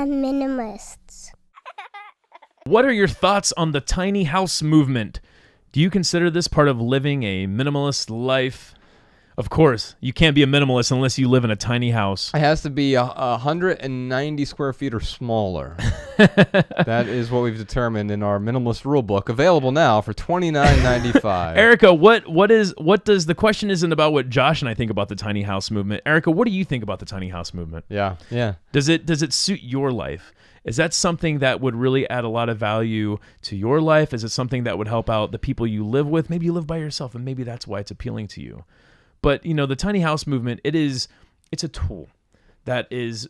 Minimalists. What are your thoughts on the tiny house movement? Do you consider this part of living a minimalist life? Of course, you can't be a minimalist unless you live in a tiny house. It has to be 190 square feet or smaller. That is what we've determined in our minimalist rule book, available now for $29.95. Erica, what does the question isn't about what Josh and I think about the tiny house movement. Erica, what do you think about the tiny house movement? Yeah. Does it suit your life? Is that something that would really add a lot of value to your life? Is it something that would help out the people you live with? Maybe you live by yourself, and maybe that's why it's appealing to you. But the tiny house movement, it's a tool that is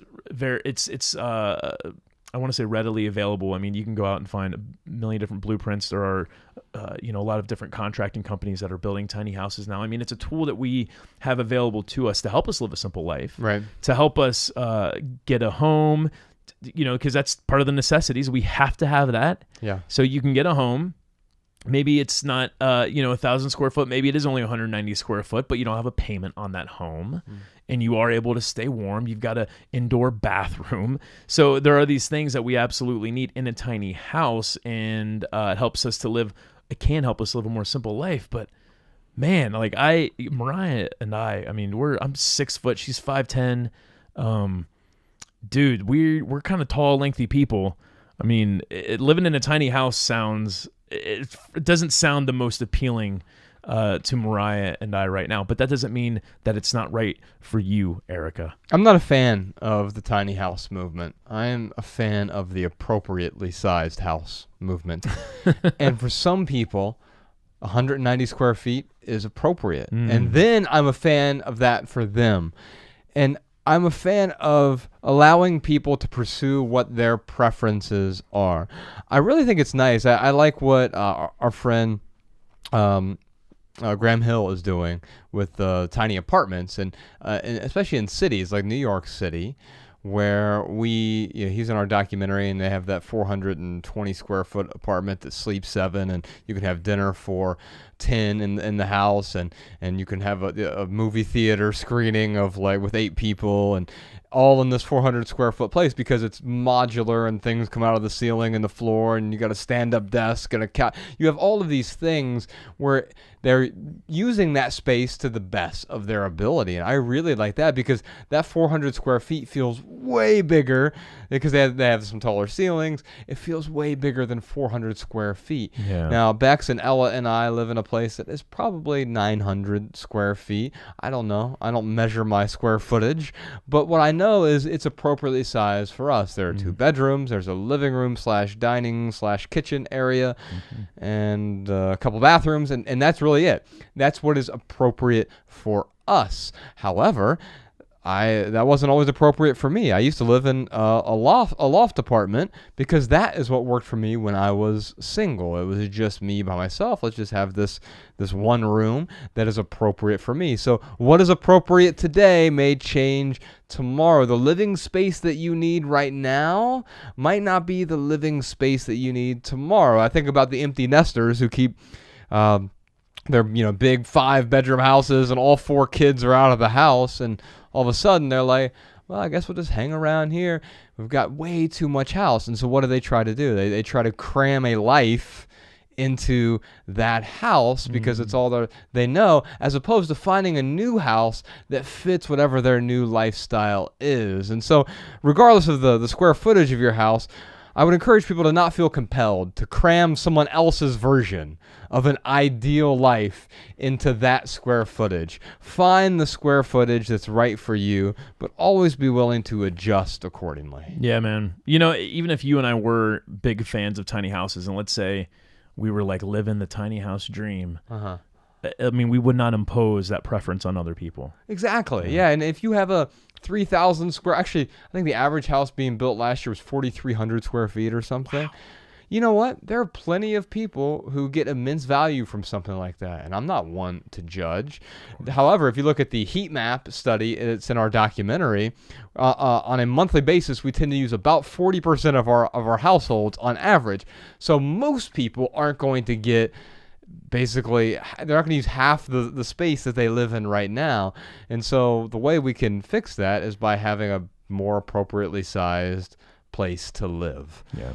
I want to say readily available. I mean, you can go out and find a million different blueprints. There are a lot of different contracting companies that are building tiny houses now. I mean, it's a tool that we have available to us to help us live a simple life, Right. To help us get a home, because that's part of the necessities. We have to have that. Yeah. So you can get a home. Maybe it's not, 1,000 square foot. Maybe it is only 190 square foot, but you don't have a payment on that home, and you are able to stay warm. You've got an indoor bathroom. So there are these things that we absolutely need in a tiny house, and it helps us to live. It can help us live a more simple life. But man, Mariah and I mean, I'm 6 foot. She's 5'10". Dude, we're kind of tall, lengthy people. I mean, living in a tiny house it doesn't sound the most appealing to Mariah and I right now, but that doesn't mean that it's not right for you, Erica. I'm not a fan of the tiny house movement. I am a fan of the appropriately sized house movement. And for some people, 190 square feet is appropriate. And then I'm a fan of that for them. And I'm a fan of allowing people to pursue what their preferences are. I really think it's nice. I like what our friend Graham Hill is doing with tiny apartments, and especially in cities like New York City, where he's in our documentary, and they have that 420 square foot apartment that sleeps 7, and you can have dinner for 10 in the house, and you can have a movie theater screening of with 8 people, and all in this 400 square foot place, because it's modular and things come out of the ceiling and the floor, and you got a stand-up desk and a couch. You have all of these things where they're using that space to the best of their ability, and I really like that, because that 400 square feet feels way bigger, because they have some taller ceilings. It feels way bigger than 400 square feet. Yeah. Now, Bex and Ella and I live in a place that is probably 900 square feet. I don't know. I don't measure my square footage, but what I know is it's appropriately sized for us. There are 2 bedrooms. There's a living room / dining / kitchen area, and a couple bathrooms, and that's really it. That's what is appropriate for us. However, that wasn't always appropriate for me. I used to live in a loft apartment, because that is what worked for me when I was single. It was just me by myself. Let's just have this one room that is appropriate for me. So what is appropriate today may change tomorrow. The living space that you need right now might not be the living space that you need tomorrow. I think about the empty nesters who keep their big 5-bedroom houses, and all 4 kids are out of the house, and all of a sudden they're like, well, I guess we'll just hang around here. We've got way too much house. And so what do they try to do? They try to cram a life into that house, because it's all they know, as opposed to finding a new house that fits whatever their new lifestyle is. And so regardless of the square footage of your house, I would encourage people to not feel compelled to cram someone else's version of an ideal life into that square footage. Find the square footage that's right for you, but always be willing to adjust accordingly. Yeah, man. Even if you and I were big fans of tiny houses, and let's say we were living the tiny house dream, I mean, we would not impose that preference on other people. Exactly. Yeah, and if you have a 3,000 square, actually, I think the average house being built last year was 4,300 square feet or something. Wow. You know what? There are plenty of people who get immense value from something like that, and I'm not one to judge. However, if you look at the heat map study, it's in our documentary, on a monthly basis, we tend to use about 40% of our households on average. So most people aren't going to get basically, they're not going to use half the space that they live in right now. And so the way we can fix that is by having a more appropriately sized place to live. Yeah.